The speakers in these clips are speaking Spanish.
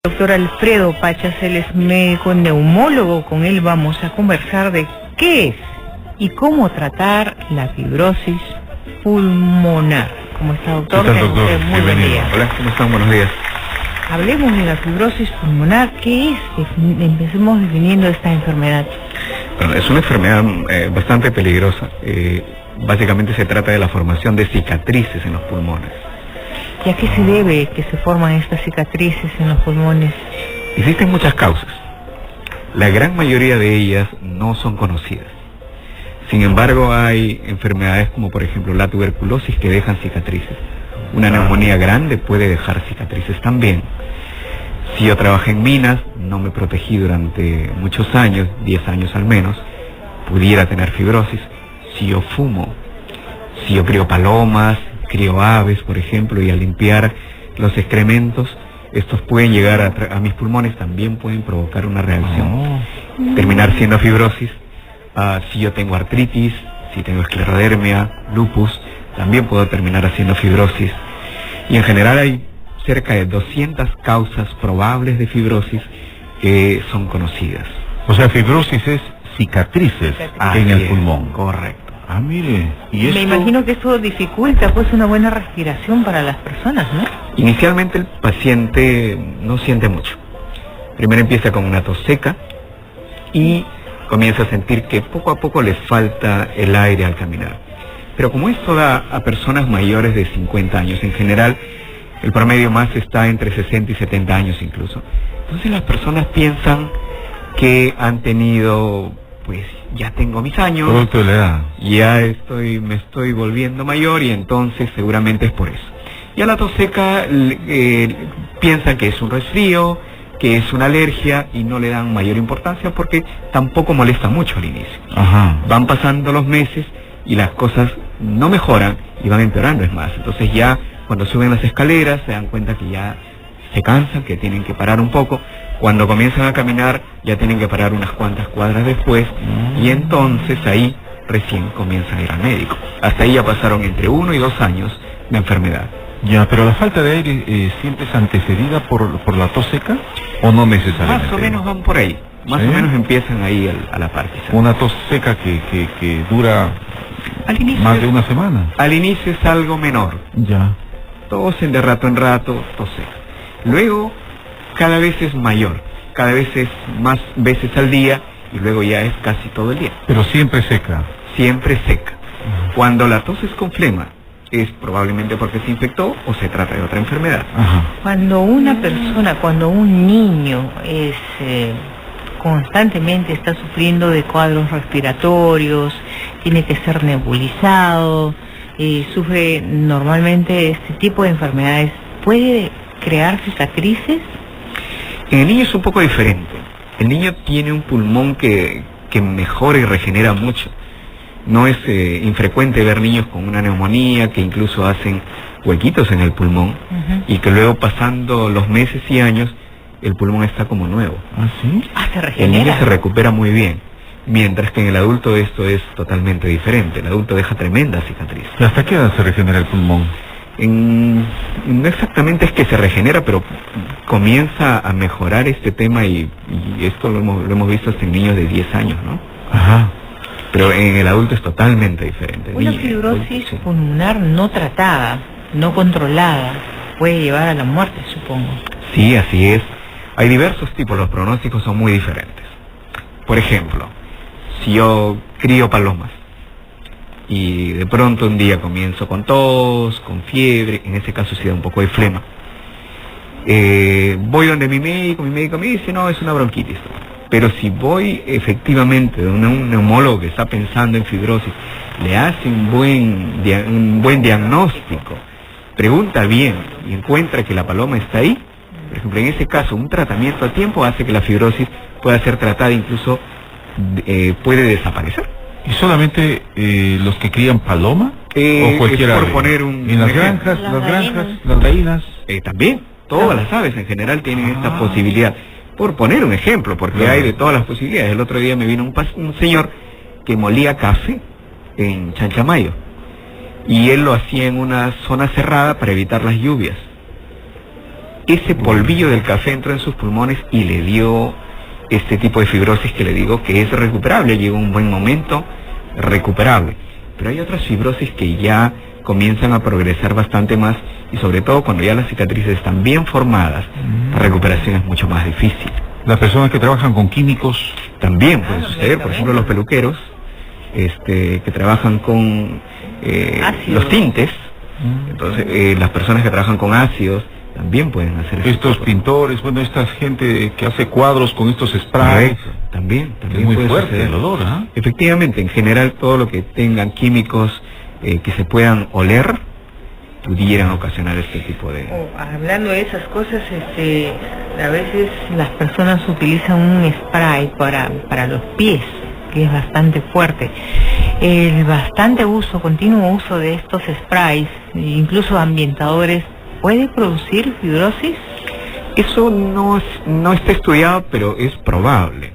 Doctor Alfredo Pachas, él es médico neumólogo. Con él vamos a conversar de qué es y cómo tratar la fibrosis pulmonar. ¿Cómo está, doctor? ¿Qué tal, doctor? Muy buen día. Hola, ¿cómo están? Buenos días. Hablemos de la fibrosis pulmonar. ¿Qué es? Empecemos definiendo esta enfermedad. Bueno, es una enfermedad bastante peligrosa. Básicamente se trata de la formación de cicatrices en los pulmones. ¿Y a qué se debe que se forman estas cicatrices en los pulmones? Existen muchas causas. La gran mayoría de ellas no son conocidas. Sin embargo, hay enfermedades como por ejemplo la tuberculosis que dejan cicatrices. Una neumonía grande puede dejar cicatrices también. Si yo trabajé en minas, no me protegí durante muchos años, 10 años al menos, pudiera tener fibrosis. Si yo fumo, si yo crío palomas, crío aves, por ejemplo, y al limpiar los excrementos, estos pueden llegar a mis pulmones, también pueden provocar una reacción, terminar siendo fibrosis. Si yo tengo artritis, si tengo esclerodermia, lupus, también puedo terminar haciendo fibrosis. Y en general hay cerca de 200 causas probables de fibrosis que son conocidas. O sea, fibrosis es cicatrices en el pulmón. Correcto. Ah, mire. ¿Y Me esto? imagino que eso dificulta pues una buena respiración para las personas, ¿no? Inicialmente el paciente no siente mucho. Primero empieza con una tos seca y comienza a sentir que poco a poco le falta el aire al caminar. Pero como esto da a personas mayores de 50 años, en general el promedio más está entre 60 y 70 años incluso. Entonces las personas piensan que han tenido, pues ya tengo mis años, Producto de la edad. ya me estoy volviendo mayor y entonces seguramente es por eso. Y a la tos seca piensan que es un resfrío, que es una alergia y no le dan mayor importancia porque tampoco molesta mucho al inicio. Ajá. Van pasando los meses y las cosas no mejoran y van empeorando, es más. Entonces ya cuando suben las escaleras se dan cuenta que ya se cansan, que tienen que parar un poco. Cuando comienzan a caminar ya tienen que parar unas cuantas cuadras después y entonces ahí recién comienzan a ir al médico. Hasta ahí ya pasaron entre 1 y 2 años de enfermedad. Ya, pero la falta de aire siempre es antecedida por la tos seca o no necesariamente. Más o menos van por ahí. Más ¿Sí? o menos empiezan ahí a la par quizás. Una tos seca que dura Al inicio, más de una semana. al inicio es algo menor. Ya. Tosen de rato en rato, tos seca. Luego cada vez es mayor, cada vez es más veces al día y luego ya es casi todo el día. Pero siempre seca. Siempre seca. Cuando la tos es con flema, es probablemente porque se infectó o se trata de otra enfermedad. Ajá. Cuando una persona, cuando un niño constantemente está sufriendo de cuadros respiratorios, tiene que ser nebulizado, sufre normalmente este tipo de enfermedades, ¿puede crear cicatrices? En el niño es un poco diferente. El niño tiene un pulmón que mejora y regenera mucho. No es infrecuente ver niños con una neumonía que incluso hacen huequitos en el pulmón y que luego pasando los meses y años el pulmón está como nuevo. ¿Ah, sí? Se El niño regenera. se recupera muy bien, mientras que en el adulto esto es totalmente diferente. El adulto deja tremenda cicatriz. ¿Y hasta qué edad se regenera el pulmón? No exactamente es que se regenera, pero comienza a mejorar este tema y esto lo hemos visto hasta en niños de 10 años, ¿no? Ajá. Pero en el adulto es totalmente diferente. Una Niño, fibrosis sí. pulmonar no tratada, no controlada, puede llevar a la muerte, supongo. Sí, así es. Hay diversos tipos, los pronósticos son muy diferentes. Por ejemplo, si yo crío palomas y de pronto un día comienzo con tos, con fiebre, en ese caso sí da un poco de flema, voy donde mi médico me dice, no, es una bronquitis. Pero si voy efectivamente de un neumólogo que está pensando en fibrosis, le hace un buen diagnóstico, pregunta bien y encuentra que la paloma está ahí, por ejemplo, en ese caso un tratamiento a tiempo hace que la fibrosis pueda ser tratada, incluso puede desaparecer. ¿Y solamente los que crían paloma? ¿O cualquier por ave? poner un ¿En las ejemplo. granjas, las gallinas? También, todas las aves en general tienen esta posibilidad. Por poner un ejemplo, porque hay de todas las posibilidades. El otro día me vino un señor que molía café en Chanchamayo y él lo hacía en una zona cerrada para evitar las lluvias. ese polvillo del café entró en sus pulmones y le dio este tipo de fibrosis que le digo que es recuperable, llega un buen momento recuperable. Pero hay otras fibrosis que ya comienzan a progresar bastante más y sobre todo cuando ya las cicatrices están bien formadas, la recuperación es mucho más difícil. Las personas que trabajan con químicos también puede suceder, por ejemplo los peluqueros, que trabajan con los tintes, entonces las personas que trabajan con ácidos también pueden hacer eso. Estos pintores, bueno, esta gente que hace cuadros con estos sprays. También es muy fuerte suceder. el olor, ¿ah? Efectivamente, en general todo lo que tengan químicos que se puedan oler pudieran ocasionar este tipo de... Hablando de esas cosas, a veces las personas utilizan un spray para los pies, que es bastante fuerte. El bastante continuo uso de estos sprays, incluso ambientadores, ¿puede producir fibrosis? Eso no está estudiado, pero es probable.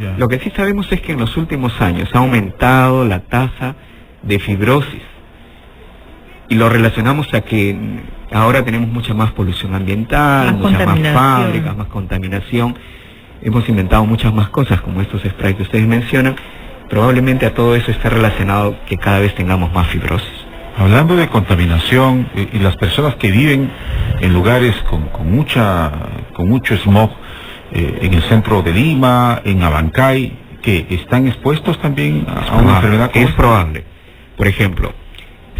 Ya. Lo que sí sabemos es que en los últimos años ha aumentado la tasa de fibrosis. Y lo relacionamos a que ahora tenemos mucha más polución ambiental, muchas más fábricas, más contaminación. Hemos inventado muchas más cosas como estos sprays que ustedes mencionan. Probablemente a todo eso está relacionado que cada vez tengamos más fibrosis. Hablando de contaminación y las personas que viven en lugares con mucho smog, en el centro de Lima, en Abancay, que están expuestos también a una enfermedad como es probable. Por ejemplo,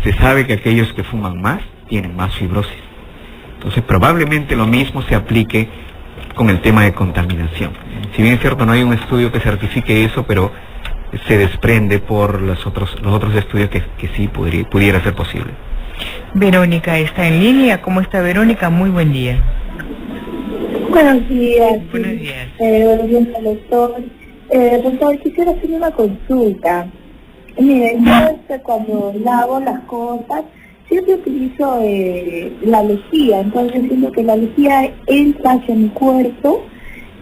se sabe que aquellos que fuman más tienen más fibrosis. Entonces probablemente lo mismo se aplique con el tema de contaminación. Si bien es cierto, no hay un estudio que certifique eso, pero se desprende por los otros estudios que sí pudiera ser posible. Verónica está en línea. ¿Cómo está Verónica? Muy buen día. Buenos días. Buenos días. Buenos días al doctor. Doctor, quisiera hacer una consulta. Mire, yo cuando lavo las cosas, siempre utilizo la lejía, entonces siento que la lejía entra hacia mi cuerpo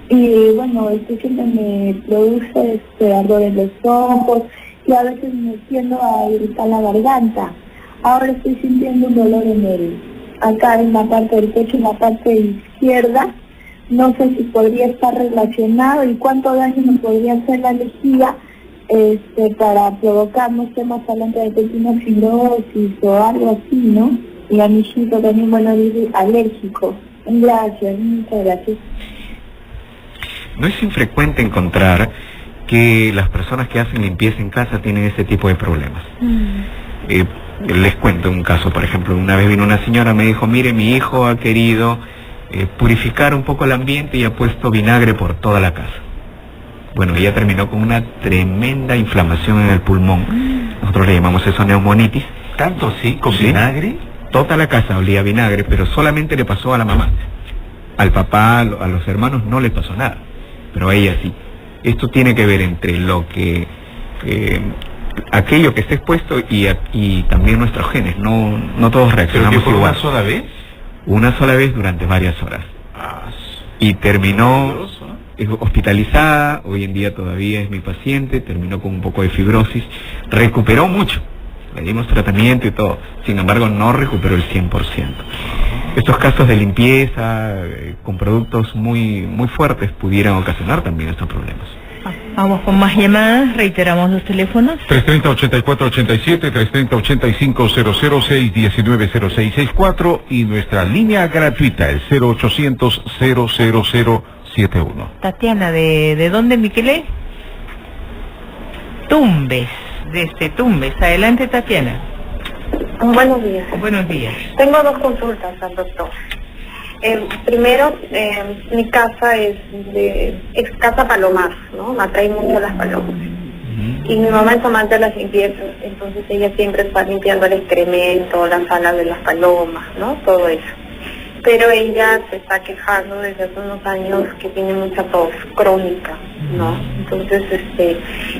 y bueno, siempre me produce ardor en los ojos y a veces me tiendo a irritar la garganta. Ahora estoy sintiendo un dolor acá en la parte del pecho, en la parte izquierda. No sé si podría estar relacionado y cuánto daño me podría hacer la lejía para provocar, no sé, más adelante de una fibrosis o algo así, ¿no? Y a mi hijito también, bueno, es alérgico. Gracias, muchas gracias. No es infrecuente encontrar que las personas que hacen limpieza en casa tienen este tipo de problemas. Les cuento un caso, por ejemplo, una vez vino una señora, me dijo, mire, mi hijo ha querido purificar un poco el ambiente y ha puesto vinagre por toda la casa. Bueno, ella terminó con una tremenda inflamación en el pulmón. Nosotros le llamamos eso neumonitis. ¿Tanto así? ¿Con vinagre? Toda la casa olía a vinagre, pero solamente le pasó a la mamá. Al papá, a los hermanos no le pasó nada, pero a ella sí. Esto tiene que ver entre lo que... aquello que está expuesto y también nuestros genes. No todos reaccionamos igual. ¿Una sola vez? Una sola vez durante varias horas. Y terminó hospitalizada, hoy en día todavía es mi paciente, terminó con un poco de fibrosis, recuperó mucho, le dimos tratamiento y todo, sin embargo no recuperó el 100%. Estos casos de limpieza con productos muy fuertes pudieran ocasionar también estos problemas. Vamos con más llamadas, reiteramos los teléfonos. 330-8487, 330-8500-619-0664 y nuestra línea gratuita, el 0800-00071. Tatiana, ¿de dónde, Miquelé? Tumbes, desde Tumbes. Adelante, Tatiana. Buenos días. Buenos días. Tengo dos consultas al doctor. Primero, mi casa es casa palomar, ¿no? Me atraen mucho las palomas. Y mi mamá es amante de las limpiezas, entonces ella siempre está limpiando el excremento, las alas de las palomas, ¿no? Todo eso. Pero ella se está quejando desde hace unos años que tiene mucha tos crónica, ¿no? Entonces,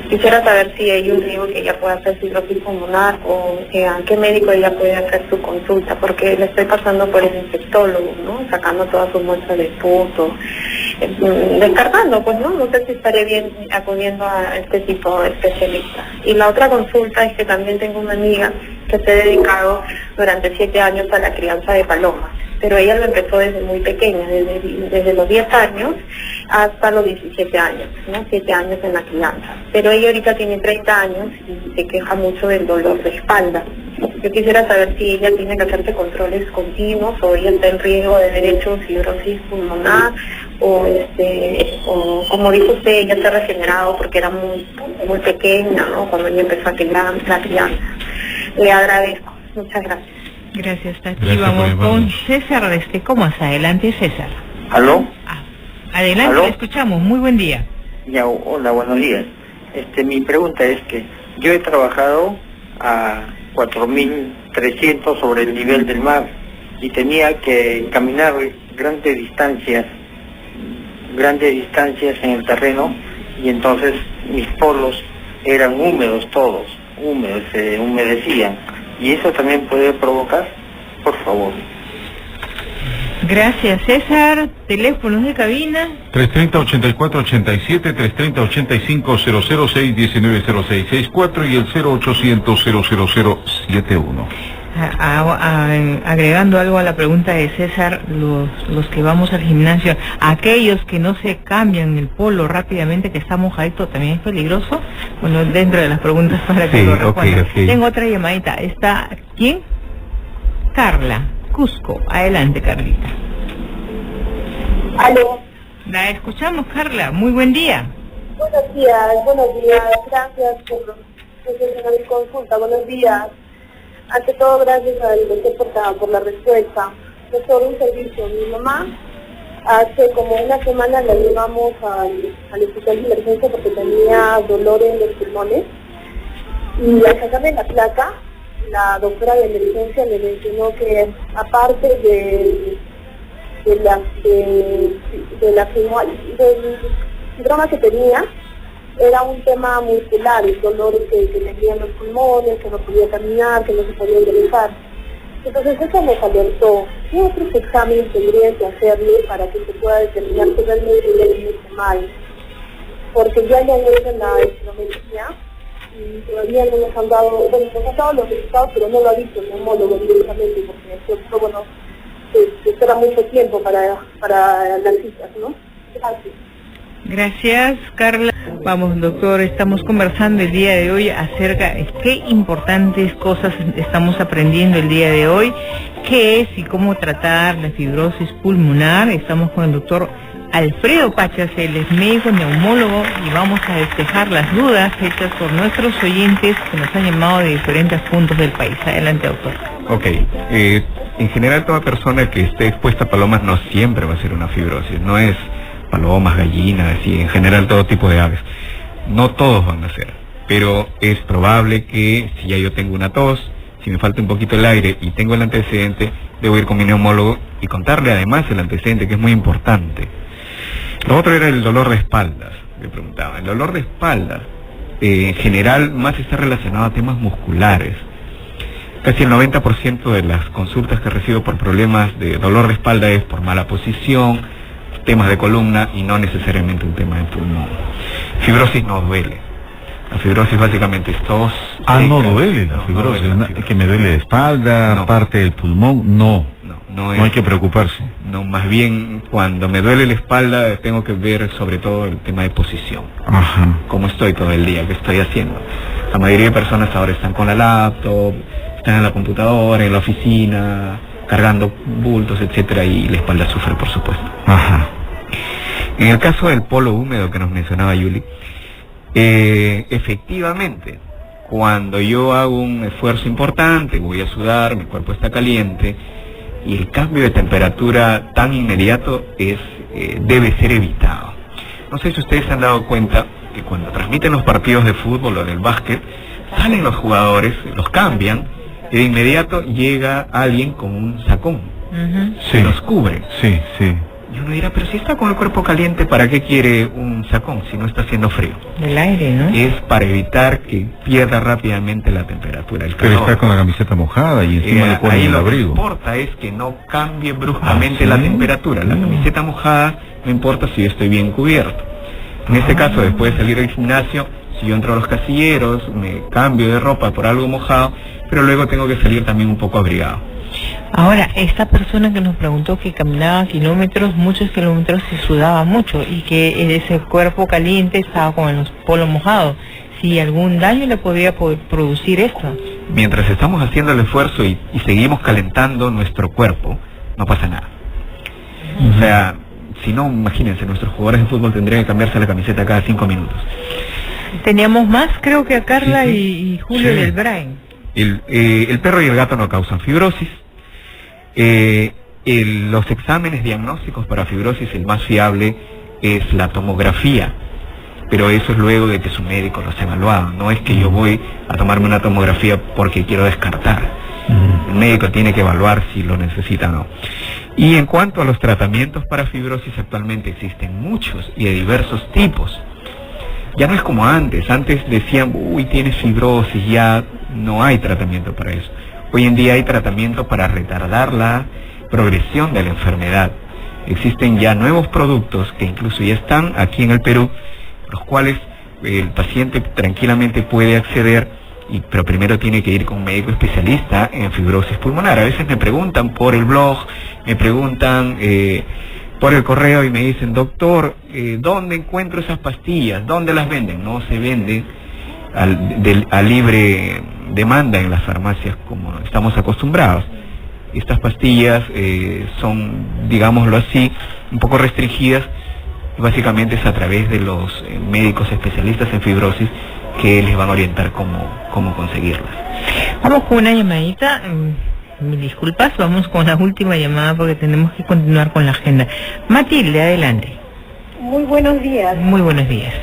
quisiera saber si hay un riesgo que ella pueda hacer fibrosis pulmonar o a qué médico ella puede hacer su consulta, porque le estoy pasando por el infectólogo, ¿no? Sacando todas sus muestras de puto, descartando, pues, ¿no? No sé si estaré bien acudiendo a este tipo de especialista. Y la otra consulta es que también tengo una amiga que se ha dedicado durante 7 años a la crianza de palomas. pero ella lo empezó desde muy pequeña, desde los 10 años hasta los 17 años, ¿no? 7 años en la crianza. Pero ella ahorita tiene 30 años y se queja mucho del dolor de espalda. Yo quisiera saber si ella tiene que hacerse controles continuos o ella está en riesgo de haber hecho fibrosis pulmonar o como dijo usted, ella se ha regenerado porque era muy pequeña, ¿no? Cuando ella empezó la crianza. Le agradezco. Muchas gracias. Gracias, Tati. Vamos con César desde Comas. Adelante, César. ¿Aló? Adelante, ¿Aló? Le escuchamos. Muy buen día. Ya, hola, buenos días. Mi pregunta es que yo he trabajado a 4.300 sobre el nivel del mar y tenía que caminar grandes distancias en el terreno, y entonces mis polos eran húmedos todos, se humedecían, y eso también puede provocar, por favor. Gracias, César. Teléfonos de cabina. 330-8487, 330-8500, 619-0664 y el 0800-00071. Agregando algo a la pregunta de César, los que vamos al gimnasio, aquellos que no se cambian el polo rápidamente, que está mojadito, ¿también es peligroso? Bueno, dentro de las preguntas para que lo responda. Okay. Tengo otra llamadita. ¿Está quién? Carla, Cusco. Adelante, Carlita. ¿Aló? La escuchamos, Carla. Muy buen día. Buenos días. Gracias por mi consulta. Buenos días. Ante todo, gracias al doctor por la respuesta. Doctor, un servicio. Mi mamá, hace como una semana la llevamos al hospital de emergencia porque tenía dolor en los pulmones. Y al sacarle la placa, la doctora de emergencia le mencionó que aparte del síndrome que tenía, era un tema muscular, el dolor que tenía en los pulmones, que no podía caminar, que no se podía enderezar. Entonces eso nos alertó. ¿Qué otros exámenes tendría que hacerle para que se pueda determinar que realmente le está mal? Porque ya le han hecho la espirometría y todavía no nos han dado, nos han dado los resultados, pero no lo ha visto el neumólogo directamente, porque esto, se espera mucho tiempo para las citas, ¿no? Gracias. Gracias, Carla. Vamos, doctor, estamos conversando el día de hoy acerca de qué importantes cosas estamos aprendiendo el día de hoy, qué es y cómo tratar la fibrosis pulmonar. Estamos con el doctor Alfredo Pachas, él es médico neumólogo, y vamos a despejar las dudas hechas por nuestros oyentes que nos han llamado de diferentes puntos del país. Adelante, doctor. Ok, en general toda persona que esté expuesta a palomas no siempre va a ser una fibrosis, no es palomas, gallinas y en general todo tipo de aves. No todos van a ser, pero es probable que si ya yo tengo una tos, si me falta un poquito el aire y tengo el antecedente, debo ir con mi neumólogo y contarle además el antecedente, que es muy importante. Lo otro era el dolor de espaldas, me preguntaba. El dolor de espaldas en general más está relacionado a temas musculares. Casi el 90% de las consultas que recibo por problemas de dolor de espalda es por mala posición, temas de columna y no necesariamente un tema de pulmón. Fibrosis no duele. La fibrosis básicamente es tos. No duele la fibrosis, que me duele de espalda, no. Parte del pulmón, no hay que preocuparse. No, más bien cuando me duele la espalda tengo que ver sobre todo el tema de posición. Ajá. Cómo estoy todo el día, qué estoy haciendo. La mayoría de personas ahora están con la laptop, están en la computadora, en la oficina, cargando bultos, etcétera, y la espalda sufre, por supuesto. Ajá. En el caso del polo húmedo que nos mencionaba Yuli, efectivamente, cuando yo hago un esfuerzo importante, voy a sudar, mi cuerpo está caliente, y el cambio de temperatura tan inmediato debe ser evitado. No sé si ustedes se han dado cuenta que cuando transmiten los partidos de fútbol o del básquet, salen los jugadores, los cambian, y de inmediato llega alguien con un sacón, Sí. los cubre. Sí. Y uno dirá, pero si está con el cuerpo caliente, ¿para qué quiere un sacón si no está haciendo frío? El aire, ¿no? Es para evitar que pierda rápidamente la temperatura, el Pero calor. está con la camiseta mojada y encima le ponen Ahí el lo que abrigo. importa es que no cambie bruscamente ¿sí? la temperatura. La camiseta mojada no importa si yo estoy bien cubierto. En este caso, después de salir del gimnasio, si yo entro a los casilleros, me cambio de ropa por algo mojado, pero luego tengo que salir también un poco abrigado. Ahora, esta persona que nos preguntó que caminaba kilómetros, muchos kilómetros, y sudaba mucho y que ese cuerpo caliente estaba con los polos mojados, si algún daño le podría producir esto. Mientras estamos haciendo el esfuerzo y seguimos calentando nuestro cuerpo, no pasa nada. O sea, si no, imagínense, nuestros jugadores de fútbol tendrían que cambiarse la camiseta cada 5 minutos. Teníamos más, creo que a Carla Sí. y Julio Sí. del Brain. El perro y el gato no causan fibrosis. Los exámenes diagnósticos para fibrosis, el más fiable es la tomografía, pero eso es luego de que su médico los ha evaluado. No es que yo voy a tomarme una tomografía porque quiero descartar. El médico tiene que evaluar si lo necesita o no. Y en cuanto a los tratamientos para fibrosis, actualmente existen muchos y de diversos tipos. Ya no es como antes. Antes decían, uy, tienes fibrosis, ya no hay tratamiento para eso. Hoy en día hay tratamiento para retardar la progresión de la enfermedad. Existen ya nuevos productos que incluso ya están aquí en el Perú, los cuales el paciente tranquilamente puede acceder, pero primero tiene que ir con un médico especialista en fibrosis pulmonar. A veces me preguntan por el blog, me preguntan por el correo y me dicen, doctor, ¿dónde encuentro esas pastillas? ¿Dónde las venden? No se venden a libre demanda en las farmacias como estamos acostumbrados. Estas pastillas son, digámoslo así, un poco restringidas. Básicamente es a través de los médicos especialistas en fibrosis que les van a orientar cómo conseguirlas. Vamos con una llamadita. Mil disculpas, vamos con la última llamada porque tenemos que continuar con la agenda. Matilde, adelante. Muy buenos días. Muy buenos días.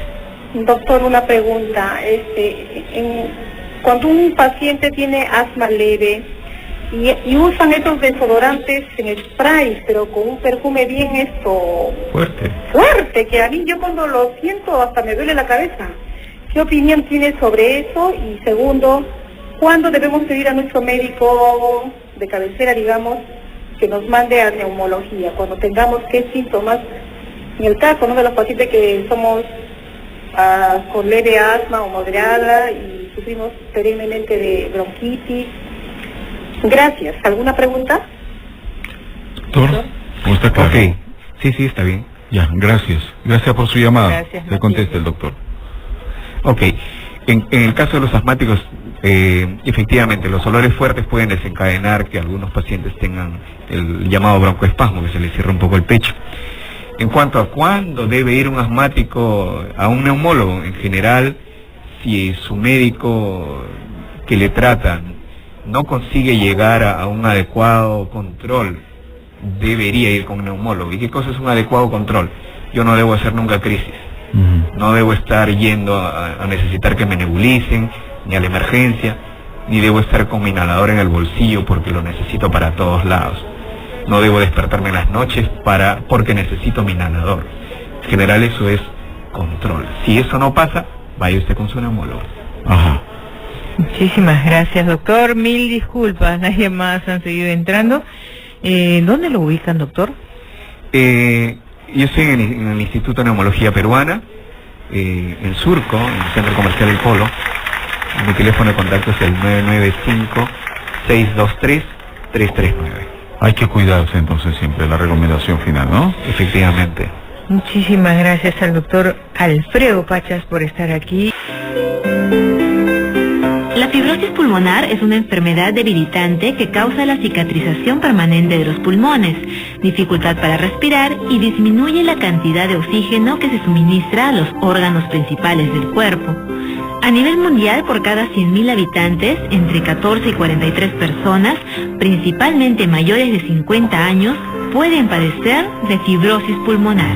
Doctor, una pregunta. Cuando un paciente tiene asma leve y usan estos desodorantes en spray, pero con un perfume bien fuerte, que a mí yo cuando lo siento hasta me duele la cabeza. ¿Qué opinión tiene sobre eso? Y segundo, ¿cuándo debemos pedir a nuestro médico de cabecera, digamos, que nos mande a neumología? Cuando tengamos qué síntomas, en el caso de los pacientes que somos con leve asma o moderada y sufrimos perennemente de bronquitis. Gracias. ¿Alguna pregunta? Doctor, ¿cómo está claro? Ok, sí, está bien. Ya, gracias. Gracias por su llamada. Gracias, Le contesta el doctor. Ok, en el caso de los asmáticos, efectivamente, los olores fuertes pueden desencadenar que algunos pacientes tengan el llamado broncoespasmo, que se les cierra un poco el pecho. En cuanto a cuándo debe ir un asmático a un neumólogo, en general, si su médico que le trata no consigue llegar a un adecuado control, debería ir con un neumólogo. ¿Y qué cosa es un adecuado control? Yo no debo hacer nunca crisis. No debo estar yendo a necesitar que me nebulicen, ni a la emergencia, ni debo estar con mi inhalador en el bolsillo porque lo necesito para todos lados. No debo despertarme en las noches porque necesito mi inhalador. En general eso es control. Si eso no pasa, vaya usted con su neumólogo. Ajá. Muchísimas gracias, doctor. Mil disculpas, las llamadas han seguido entrando. ¿Dónde lo ubican, doctor? Yo estoy en el Instituto de Neumología Peruana, en Surco, en el Centro Comercial El Polo. Mi teléfono de contacto es el 995-623-339. Hay que cuidarse entonces siempre, la recomendación final, ¿no? Efectivamente. Muchísimas gracias al doctor Alfredo Pachas por estar aquí. La fibrosis pulmonar es una enfermedad debilitante que causa la cicatrización permanente de los pulmones, dificultad para respirar y disminuye la cantidad de oxígeno que se suministra a los órganos principales del cuerpo. A nivel mundial, por cada 100.000 habitantes, entre 14 y 43 personas, principalmente mayores de 50 años, pueden padecer de fibrosis pulmonar.